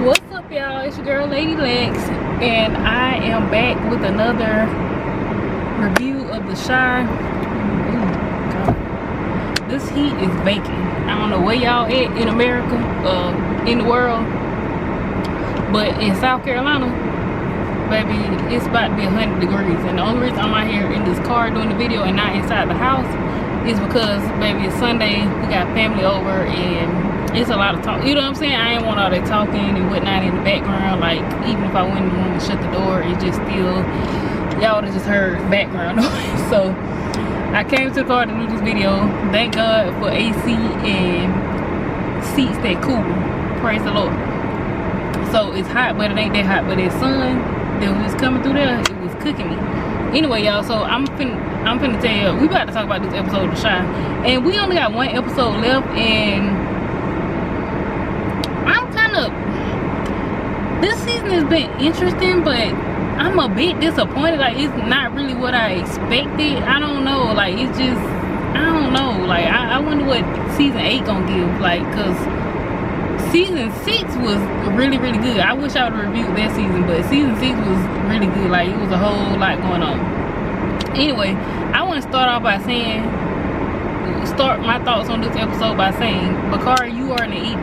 What's up, y'all? It's your girl Lady Lex, and I am back with another review of the Shy. This heat is baking. I don't know where y'all at in America, in the world, but in South Carolina, baby, it's about to be 100 degrees. And the only reason I'm out here in this car doing the video and not inside the house is because, baby, it's Sunday. We got family over and it's a lot of talk. You know what I'm saying? I ain't want all that talking and whatnot in the background. Like, even if I went in the room and shut the door, it just still, y'all would have just heard background noise. So I came to the car to do this video. Thank God for AC and seats that cool. Praise the Lord. So it's hot, but it ain't that hot. But that sun that was coming through there, it was cooking me. Anyway, y'all, so I'm finna tell you, we about to talk about this episode of The Shy. And we only got one episode left, and I'm kind of, this season has been interesting, but I'm a bit disappointed. Like, it's not really what I expected. I don't know, like, it's just, I don't know. Like, I wonder what season 8 gonna give, like, cause season 6 was really, really good. I wish I would have reviewed that season, but season 6 was really good. Like, it was a whole lot going on. Anyway, I want to start off by saying, start my thoughts on this episode by saying, Bakari, you are an idiot.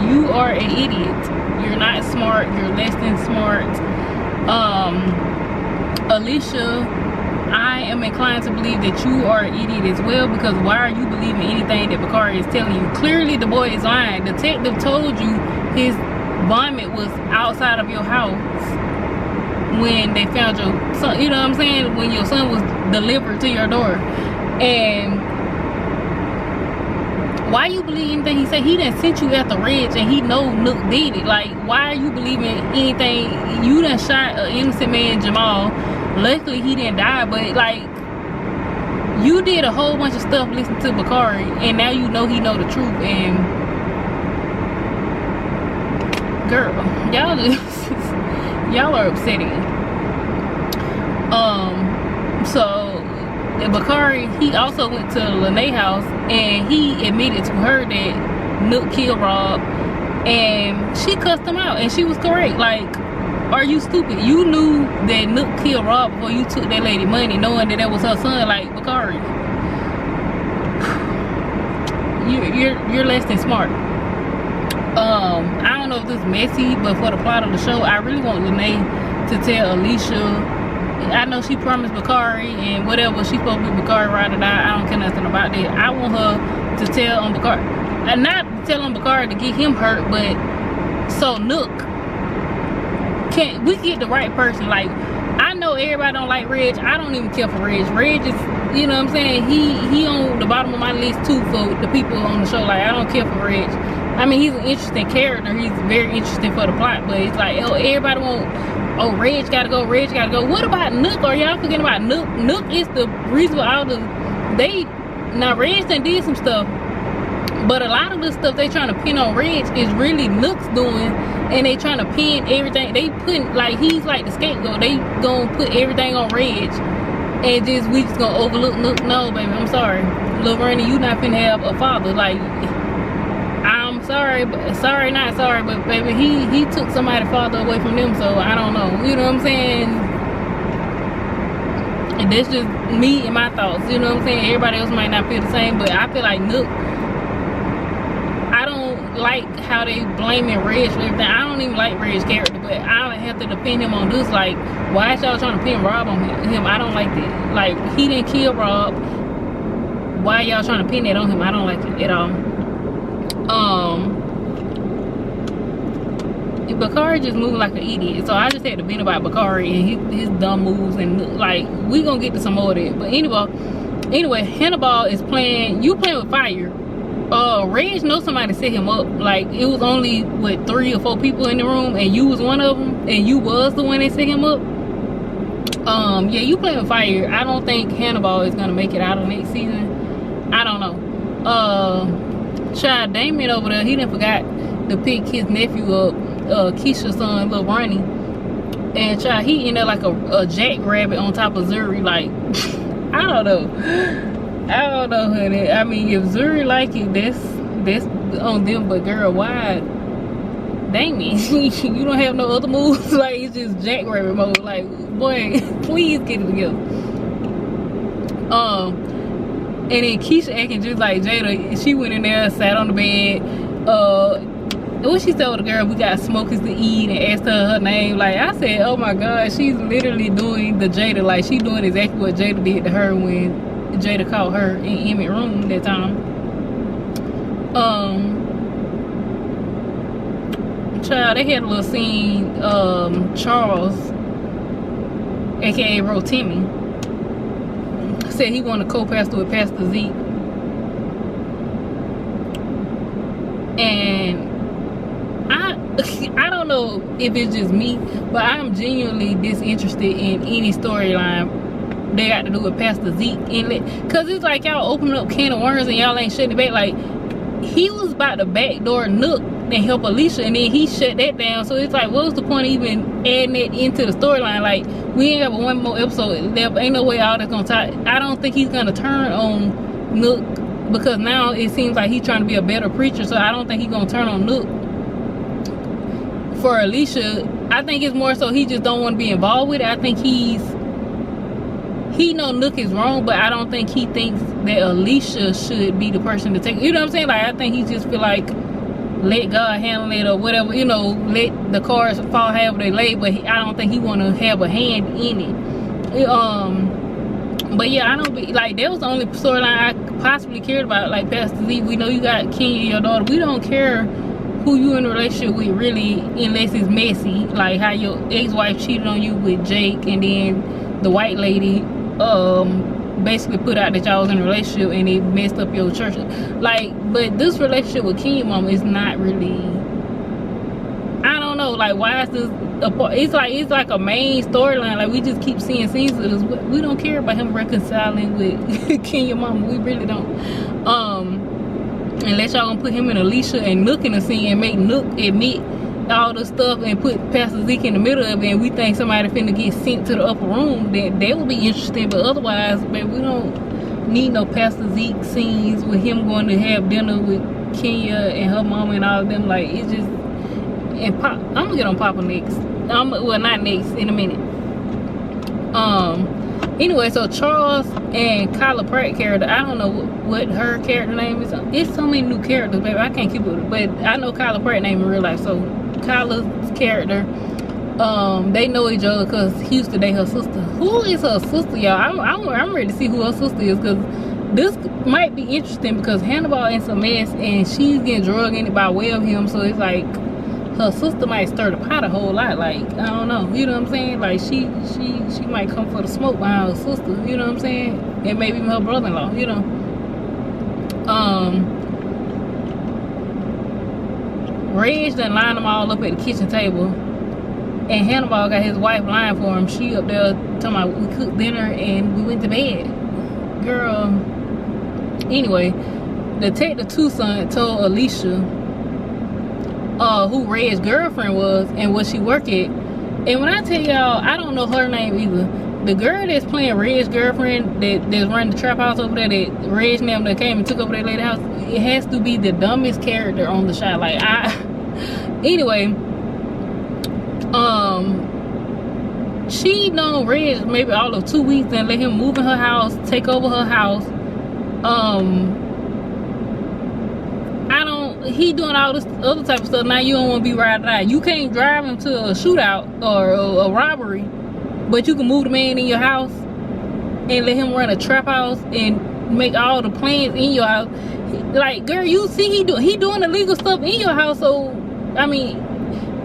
You are an idiot. You're not smart. You're less than smart. Alicia, I am inclined to believe that you are an idiot as well, because why are you believing anything that Bakari is telling you? Clearly the boy is lying. Detective told you his vomit was outside of your house when they found your son. You know what I'm saying? When your son was delivered to your door. And why you believe anything he said? He done sent you after Reg and he know Nook did it. Like, why are you believing anything? You done shot an innocent man, Jamal. Luckily he didn't die, but like, you did a whole bunch of stuff listening to Bakari, and now you know he know the truth. And girl, y'all just y'all are upsetting. So Bakari, he also went to Lene house and he admitted to her that Nook killed Rob, and she cussed him out, and she was correct. Like, are you stupid? You knew that Nook killed Rob before you took that lady money, knowing that was her son. Like, Bakari, you're less than smart. I don't know if this is messy, but for the plot of the show, I really want Lene to tell Alicia. I know she promised Bakari and whatever, she's supposed to be Bakari ride or die. I don't care nothing about that. I want her to tell on Bakari, and not tell on Bakari to get him hurt, but so Nook can we get the right person. Like, I know everybody don't like Reg. I don't even care for Reg. Reg is, you know what I'm saying, he on the bottom of my list too for the people on the show. Like, I don't care for Reg. I mean, he's an interesting character. He's very interesting for the plot, but it's like, oh, everybody Reg gotta go, Reg gotta go. What about Nook? Are y'all forgetting about Nook? Nook is the reason why all the, now Reg done did some stuff, but a lot of the stuff they trying to pin on Reg is really Nook's doing, and they trying to pin everything. They putting, like, he's like the scapegoat. They gonna put everything on Reg, and we just gonna overlook Nook. No, baby, I'm sorry. Lil Vernon, you not finna have a father. Like, I'm sorry, but not sorry, but baby, he took somebody's father away from them, so I don't know. You know what I'm saying? And that's just me and my thoughts. You know what I'm saying? Everybody else might not feel the same, but I feel like Nook, I don't like how they blaming Reg for everything. I don't even like Reg's character, but I don't have to defend him on this. Like, why is y'all trying to pin Rob on him? I don't like that. Like, he didn't kill Rob. Why y'all trying to pin that on him? I don't like it at all. Bakari just moved like an idiot, so I just had to vent about Bakari and his dumb moves, and like, we gonna get to some more of that. But anyway, Hannibal is playing with fire. Reg knows somebody set him up. Like, it was only what, 3 or 4 people in the room, and you was one of them, and you was the one that set him up. Yeah, you playing with fire. I don't think Hannibal is gonna make it out of next season. I don't know. Child Damien over there, he done forgot to pick his nephew up, Keisha's son, Lil Ronnie, and child, he ended up like a jackrabbit on top of Zuri. Like, I don't know, honey. I mean, if Zuri like it, that's on them, but girl, why Damien, you don't have no other moves. Like, it's just jackrabbit mode. Like, boy, please get it together. And then Keisha acting just like Jada. She went in there, sat on the bed. What she told the girl, we got smokers to eat, and asked her name. Like, I said, oh my God, she's literally doing the Jada. Like, she doing exactly what Jada did to her when Jada caught her in Emmett room that time. Child, they had a little scene. Charles, aka Rotimi, said he wanted to co-pastor with Pastor Zeke, and I don't know if it's just me, but I'm genuinely disinterested in any storyline they got to do with Pastor Zeke inlet, cause it's like y'all opening up can of worms and y'all ain't shutting it back. Like, he was about to backdoor Nook and help Alicia, and then he shut that down. So it's like, what was the point of even adding it into the storyline? Like, we ain't got one more episode left. Ain't no way all that's gonna tie. I don't think he's gonna turn on Nook, because now it seems like he's trying to be a better preacher. So I don't think he's gonna turn on Nook for Alicia. I think it's more so he just don't want to be involved with it. I think he know Nook is wrong, but I don't think he thinks that Alicia should be the person to take, you know what I'm saying? Like, I think he just feel like, let God handle it, or whatever, you know, let the cards fall however they lay. But I don't think he want to have a hand in it. But yeah, I don't be like, that was the only storyline I possibly cared about. Like, Pastor Z, we know you got Kenya, your daughter. We don't care who you in a relationship with, really, unless it's messy. Like how your ex-wife cheated on you with Jake, and then the white lady basically put out that y'all was in a relationship and it messed up your church. Like, but this relationship with Kenya mama is not really, I don't know, like, why is this a part? It's like a main storyline. Like, we just keep seeing scenes of this. We don't care about him reconciling with Kenya mama. We really don't. Unless y'all gonna put him and Alicia and Nook in the scene and make Nook admit all the stuff and put Pastor Zeke in the middle of it, and we think somebody finna get sent to the upper room, then that would be interesting. But otherwise, man, we don't need no Pastor Zeke scenes with him going to have dinner with Kenya and her mama and all of them. Like, it just, and Pop, I'm gonna get on Papa next. Well, not next, in a minute. Anyway, so Charles and Kyla Pratt character, I don't know what her character name is. It's so many new characters, baby. I can't keep it, but I know Kyla Pratt name in real life. So Kyla's character, they know each other because he used to date her sister. Who is her sister, y'all? I'm ready to see who her sister is, because this might be interesting, because Hannibal in some mess and she's getting drugged in it by way of him. So it's like her sister might stir the pot a whole lot. Like, I don't know, you know what I'm saying? Like, she might come for the smoke behind her sister, you know what I'm saying? And maybe even her brother-in-law, you know. Reg done lined them all up at the kitchen table, and Hannibal got his wife lying for him. She up there talking about, we cooked dinner and we went to bed. Girl. Anyway, Detective Tucson told Alicia who Reg's girlfriend was and what she worked at. And when I tell y'all, I don't know her name either. The girl that's playing Reg's girlfriend, that's running the trap house over there, that Reg and them that came and took over that lady house, it has to be the dumbest character on the show. Like, anyway, she known Reg maybe all of 2 weeks and let him move in her house, take over her house. He doing all this other type of stuff. Now you don't want to be ride or die. You can't drive him to a shootout or a robbery, but you can move the man in your house and let him run a trap house and make all the plans in your house. Like, girl, you see he doing illegal stuff in your house. So I mean,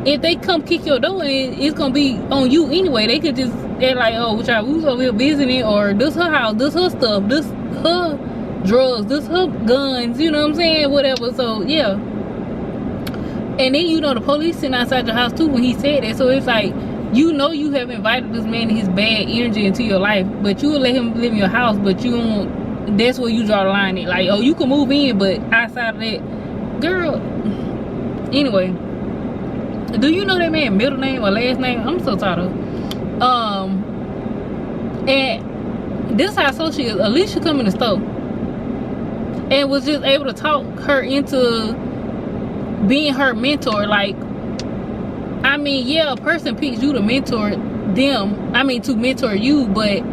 if they come kick your door in, it's gonna be on you anyway. They could just, they're like, oh, we was over here visiting, or this her house, this her stuff, this her drugs, this her guns, you know what I'm saying, whatever. So yeah, and then, you know, the police sitting outside your house too when he said that. So it's like, you know, you have invited this man and his bad energy into your life, but you will let him live in your house, but you don't, that's where you draw the line at. Like, oh, you can move in, but outside of that, girl. Anyway, do you know that man's middle name or last name? I'm so tired of and this how so she is. Alicia come in the store and was just able to talk her into being her mentor. Like, I mean, yeah, a person picks you to mentor them. I mean, to mentor you, but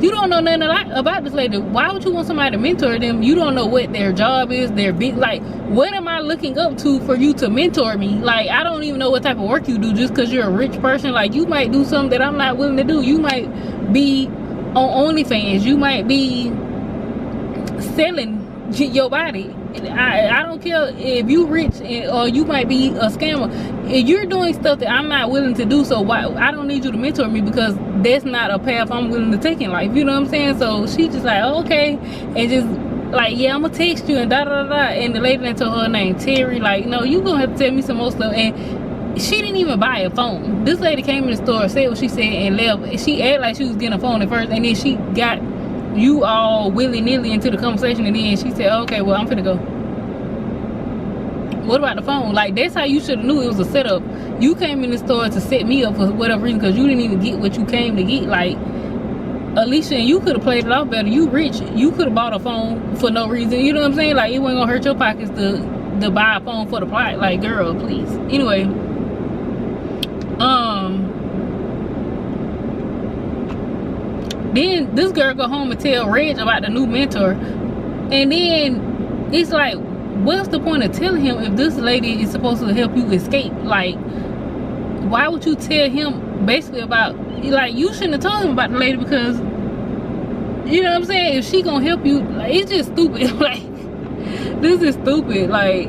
you don't know nothing about this lady. Why would you want somebody to mentor them? You don't know what their job is, like, what am I looking up to for you to mentor me? Like, I don't even know what type of work you do just because you're a rich person. Like, you might do something that I'm not willing to do. You might be on OnlyFans. You might be selling your body. I don't care if you rich or you might be a scammer. If you're doing stuff that I'm not willing to do, so why I don't need you to mentor me, because that's not a path I'm willing to take in life. You know what I'm saying? So she just like, okay, and just like, yeah, I'm gonna text you and da da da da. And the lady that told her name Terry, like, no, you gonna have to tell me some more stuff. And she didn't even buy a phone. This lady came in the store, said what she said, and left. She acted like she was getting a phone at first, and then she got you all willy-nilly into the conversation, and then she said, okay, well, I'm finna go. What about the phone? Like, that's how you should have knew it was a setup. You came in the store to set me up for whatever reason, because you didn't even get what you came to get. Like, Alicia, and you could have played it off better. You rich. You could have bought a phone for no reason. You know what I'm saying? Like, it wasn't gonna hurt your pockets to buy a phone for the plot. Like, girl, please. Anyway, then this girl go home and tell Reg about the new mentor, and then it's like, what's the point of telling him if this lady is supposed to help you escape? Like, why would you tell him basically about, like, you shouldn't have told him about the lady, because, you know what I'm saying, if she gonna help you, like, it's just stupid. Like, this is stupid. Like,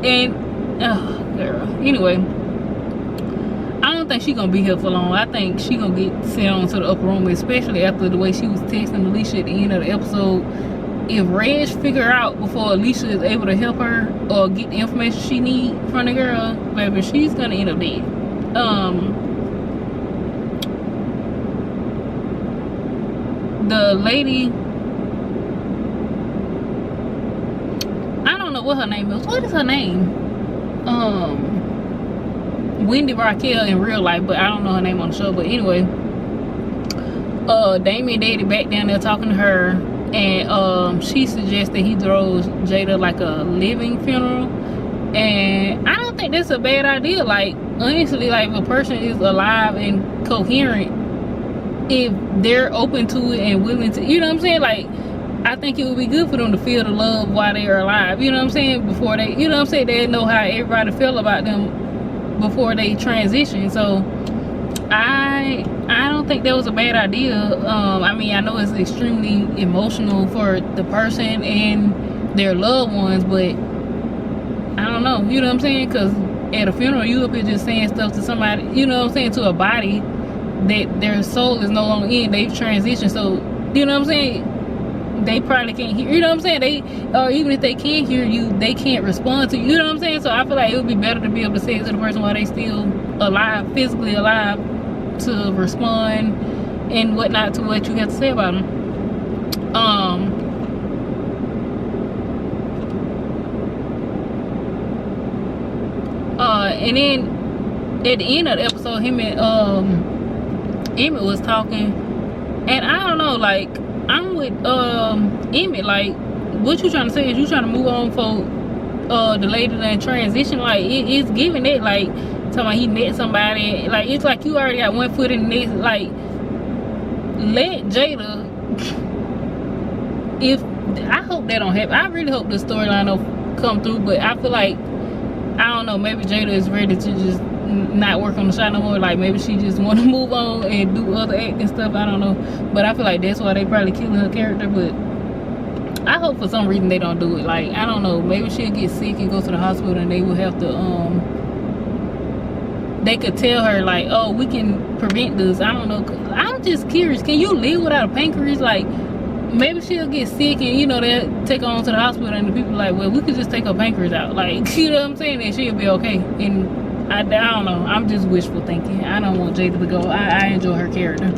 and oh girl, anyway, I don't think she gonna be here for long. I think she gonna get sent on to the upper room, especially after the way she was texting Alicia at the end of the episode. If Reg figure out before Alicia is able to help her or get the information she need from the girl, baby, she's gonna end up dead. The lady, I don't know what her name is. What is her name? Wendy Raquel in real life, but I don't know her name on the show. But anyway, Damien Daddy back down there talking to her, and she suggests that he throws Jada like a living funeral, and I don't think that's a bad idea. Like, honestly, like, if a person is alive and coherent, if they're open to it and willing to, you know what I'm saying, like, I think it would be good for them to feel the love while they are alive, you know what I'm saying, before they, you know what I'm saying, they know how everybody feel about them before they transition. So I don't think that was a bad idea. I mean, I know it's extremely emotional for the person and their loved ones, but I don't know, you know what I'm saying, because at a funeral you up here just saying stuff to somebody, you know what I'm saying, to a body that their soul is no longer in. They've transitioned, so, you know what I'm saying, they probably can't hear, you know what I'm saying, or even if they can hear you, they can't respond to you, you know what I'm saying. So I feel like it would be better to be able to say it to the person while they still alive, physically alive, to respond and whatnot to what you have to say about them. And then at the end of the episode, him and Emmett was talking, and I don't know, like, I'm with Emmett, like, what you trying to say is you trying to move on for the lady that transition. Like, it's giving it, like, talking about he met somebody, like, it's like you already got one foot in the next. Like, let Jada, if, I hope that don't happen. I really hope the storyline don't come through, but I feel like, I don't know, maybe Jada is ready to just not work on the show no more. Like, maybe she just want to move on and do other acting stuff, I don't know, but I feel like that's why they probably killing her character. But I hope for some reason they don't do it. Like, I don't know, maybe she'll get sick and go to the hospital, and they will have to they could tell her, like, oh, we can prevent this. I don't know, I'm just curious, can you live without a pancreas? Like, maybe she'll get sick and, you know, they'll take her on to the hospital, and the people like, well, we could just take her pancreas out, like, you know what I'm saying, and she'll be okay. And I don't know, I'm just wishful thinking. I don't want Jada to go. I enjoy her character.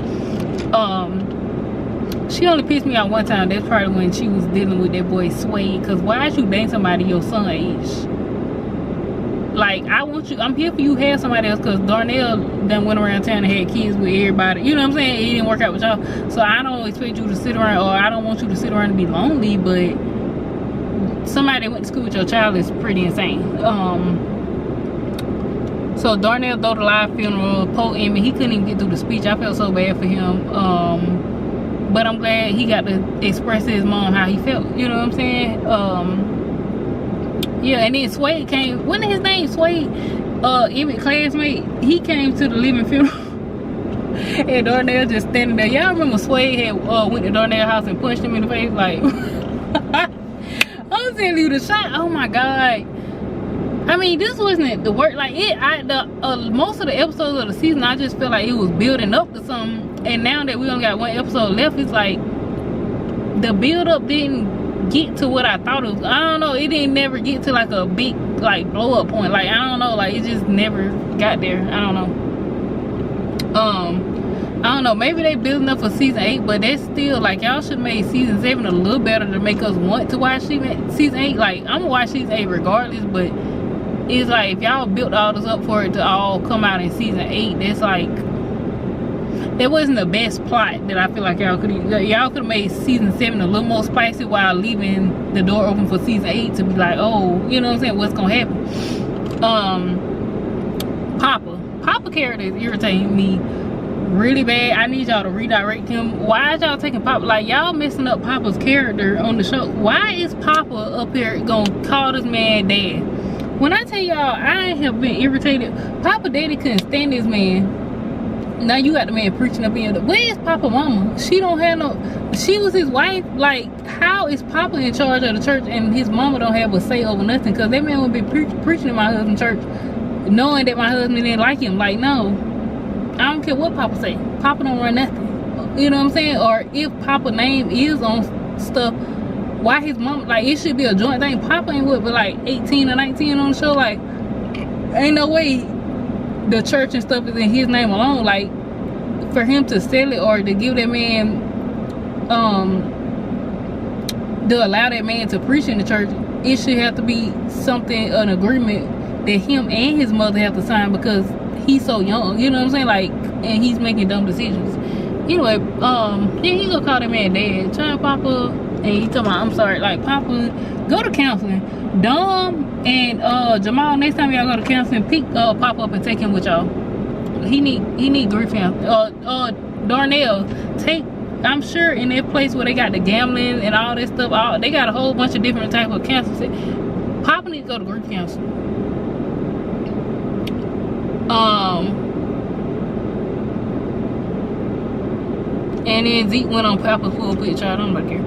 She only pissed me out one time. That's probably when she was dealing with that boy Sway, because why is you dating somebody your son age? Like, I want you, I'm here for you, have somebody else, because Darnell done went around town and had kids with everybody, you know what I'm saying, it didn't work out with y'all. So I don't expect you to sit around, or I don't want you to sit around and be lonely, but somebody that went to school with your child is pretty insane. So Darnell threw the live funeral. Poe Emmett, he couldn't even get through the speech. I felt so bad for him. But I'm glad he got to express to his mom how he felt. You know what I'm saying? Yeah, and then Swade came. Wasn't his name Swade? Emmett classmate. He came to the living funeral. And Darnell just standing there. Y'all remember Swade had went to Darnell's house and punched him in the face? Like, I'm telling you, the shot. Oh my God. I mean, this wasn't the work. Like most of the episodes of the season, I just feel like it was building up to something. And now that we only got one episode left, it's like the build up didn't get to what I thought it was. I don't know. It didn't never get to like a big like blow up point. Like, I don't know. Like, it just never got there. I don't know. I don't know, maybe they building up for season 8, but that's still like, y'all should have made season 7 a little better to make us want to watch season 8. Like, I'm gonna watch season 8 regardless, but it's like, if y'all built all this up for it to all come out in season 8, that's like, that wasn't the best plot that I feel like y'all could have made season 7 a little more spicy while leaving the door open for season 8 to be like, oh, you know what I'm saying, what's gonna happen. Papa character is irritating me really bad. I need y'all to redirect him. Why is y'all taking Papa? Like, y'all messing up Papa's character on the show. Why is Papa up here gonna call this man dad? When I tell y'all, I have been irritated. Papa daddy couldn't stand this man. Now you got the man preaching up in. Where is Papa mama? She don't have no. She was his wife. Like, how is Papa in charge of the church and his mama don't have a say over nothing? Because that man would be preaching in my husband's church, knowing that my husband didn't like him. Like, no, I don't care what Papa say. Papa don't run nothing. You know what I'm saying? Or if Papa name is on stuff, why his mom? Like, it should be a joint thing. Papa ain't what, but like 18 or 19 on the show. Like, ain't no way the church and stuff is in his name alone. Like, for him to sell it or to give that man, to allow that man to preach in the church, it should have to be something, an agreement that him and his mother have to sign, because he's so young, you know what I'm saying? Like, and he's making dumb decisions. Anyway, yeah, he gonna call that man dad. Try Papa, and he talking about, I'm sorry, like, Papa, go to counseling. Dom and Jamal, next time y'all go to counseling, pick Papa up and take him with y'all. He need grief counseling. Darnell, take, I'm sure in that place where they got the gambling and all that stuff, they got a whole bunch of different type of counseling. Papa needs to go to grief counseling. And then Zeke went on Papa's pulpit, child. I'm not care.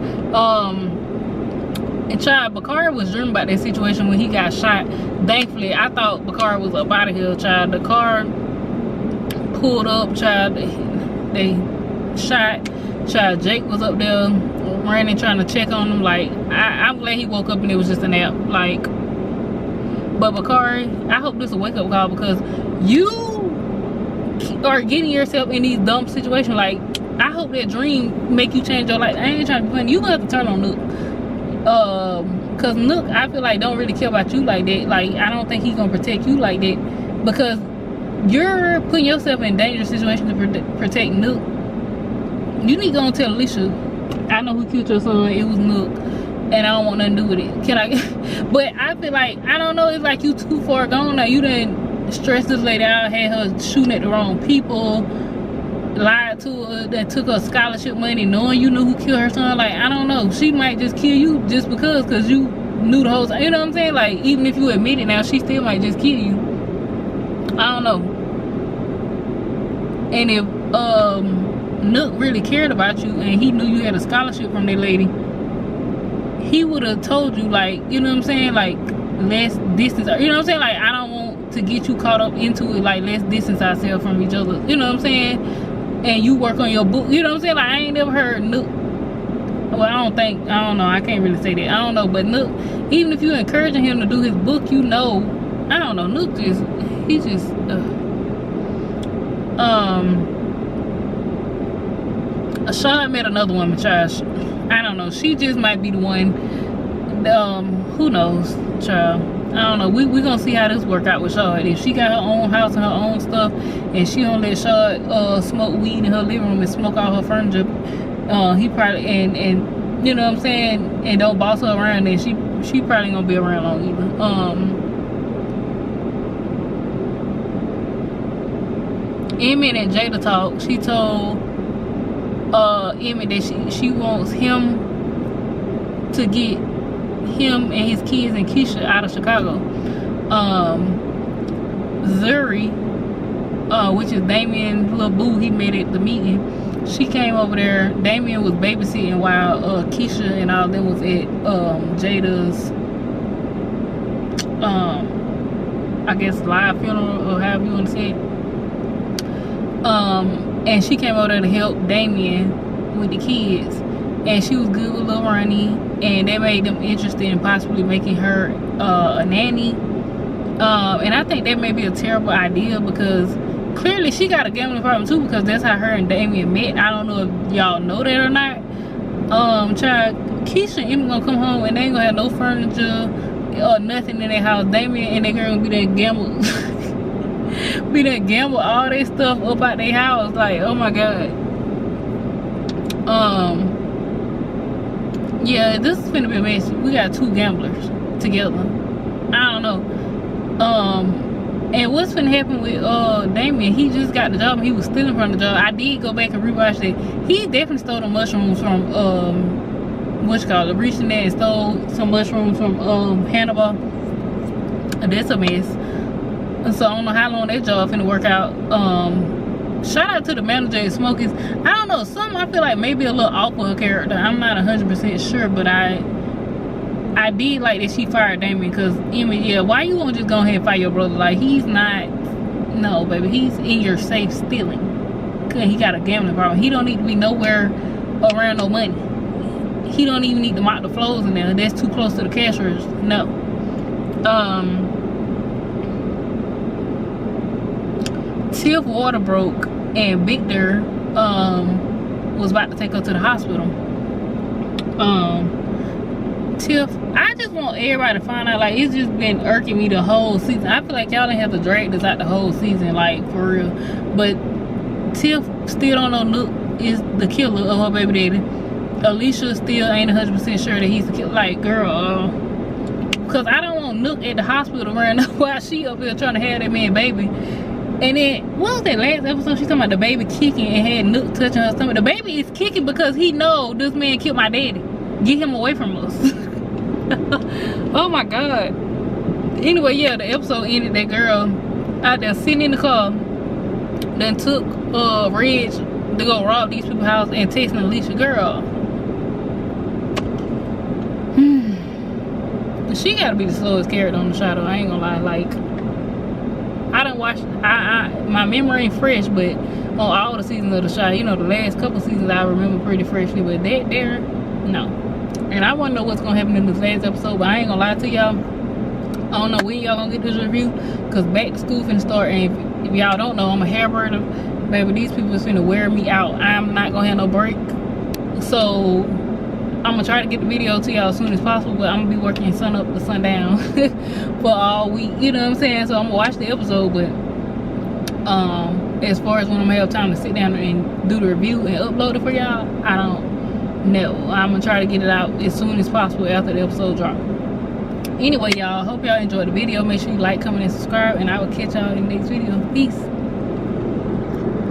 And child, Bakari was dreaming about that situation when he got shot. Thankfully, I thought Bakari was up out of here, child. The car pulled up, child. They shot, child. Jake was up there running, trying to check on him. Like, I'm glad he woke up and it was just a nap. Like, but Bakari, I hope this is a wake up call, because you are getting yourself in these dumb situations. Like, I hope that dream make you change your life. I ain't trying to be funny. You gonna have to turn on Nook. Cause Nook, I feel like, don't really care about you like that. Like, I don't think he's gonna protect you like that, because you're putting yourself in dangerous situations to protect Nook. You need to go and tell Alicia, I know who killed your son. It was Nook, and I don't want nothing to do with it. Can I? But I feel like, I don't know, it's like you too far gone now. You done stressed this lady out, had her shooting at the wrong people, lied to her, that took her scholarship money, knowing you knew who killed her son. Like, I don't know, she might just kill you just because you knew the whole time. You know what I'm saying? Like, even if you admit it now, she still might just kill you. I don't know. And if Nook really cared about you and he knew you had a scholarship from that lady, he would have told you, like, you know what I'm saying, like, let's distance, you know what I'm saying, like, I don't want to get you caught up into it, like, let's distance ourselves from each other, you know what I'm saying, and you work on your book, you know what I'm saying. Like, I ain't never heard Nook, well, I don't know, I can't really say that, I don't know, but Nook, even if you're encouraging him to do his book, you know, I don't know, Nook just, he just, Sean met another woman, child. I don't know, she just might be the one. Who knows, child. I don't know. We gonna see how this work out with Shaw. If she got her own house and her own stuff, and she don't let Shaw smoke weed in her living room and smoke all her furniture, he probably and you know what I'm saying, and don't boss her around, then she probably gonna be around long either. Emmy and Jada talk, she told Emmy that she wants him to get him and his kids and Keisha out of Chicago. Zuri, which is Damien's little boo he met at the meeting, she came over there. Damien was babysitting while Keisha and all them was at Jada's I guess live funeral, or however you want to say it. And she came over there to help Damien with the kids, and she was good with Lil Ronnie, and that made them interested in possibly making her a nanny. And I think that may be a terrible idea, because clearly she got a gambling problem too, because that's how her and Damien met. I don't know if y'all know that or not. Child, Keisha and Emmy gonna come home and they ain't gonna have no furniture or nothing in their house. Damien and they gonna be there gamble be there gamble all their stuff up out their house. Like, oh my god. Yeah, this is finna be messy. We got two gamblers together. I don't know. And what's finna happen with Damien? He just got the job and he was stealing from the job. I did go back and rewatch that. He definitely stole the mushrooms from reaching there and stole some mushrooms from Hannibal. That's a mess. And so I don't know how long that job finna work out. Shout out to the manager at Smokies. I don't know, something I feel like maybe a little off with her character. I'm not 100% sure, but I did like that she fired Damien, because Emmy, yeah, why you won't just go ahead and fire your brother? Like, he's not, no baby, he's in your safe stealing, cause he got a gambling problem. He don't need to be nowhere around no money. He don't even need to mop the floors in there. That's too close to the cash register. No. Tiff water broke and Victor was about to take her to the hospital. Tiff, I just want everybody to find out, like, it's just been irking me the whole season. I feel like y'all didn't have to drag this out the whole season, like, for real. But Tiff still don't know Nook is the killer of her baby daddy. Alicia still ain't 100% sure that he's the killer. Like, girl, because I don't want Nook at the hospital around while she up here trying to have that man baby. And then, what was that last episode? She talking about the baby kicking and had Nook touching her stomach. The baby is kicking because he know this man killed my daddy. Get him away from us. Oh my god. Anyway, yeah, the episode ended. That girl out there sitting in the car then took Reg to go rob these people's house and texting Alicia. Girl, she gotta be the slowest character on the show, though. I ain't gonna lie. Like, I done watched, my memory ain't fresh, but on all the seasons of the show, you know, the last couple seasons I remember pretty freshly, but that there, no. And I want to know what's gonna happen in this last episode, but I ain't gonna lie to y'all. I don't know when y'all gonna get this review, because back to school finna start, and if y'all don't know, I'm a hair burner. Baby, these people is finna wear me out. I'm not gonna have no break. So I'm gonna try to get the video to y'all as soon as possible, but I'm gonna be working sun up to sundown for all week, you know what I'm saying? So I'm gonna watch the episode, but as far as when I'm gonna have time to sit down and do the review and upload it for y'all, I don't know. I'm gonna try to get it out as soon as possible after the episode drop. Anyway, y'all, hope y'all enjoyed the video. Make sure you like, comment, and subscribe, and I will catch y'all in the next video. Peace.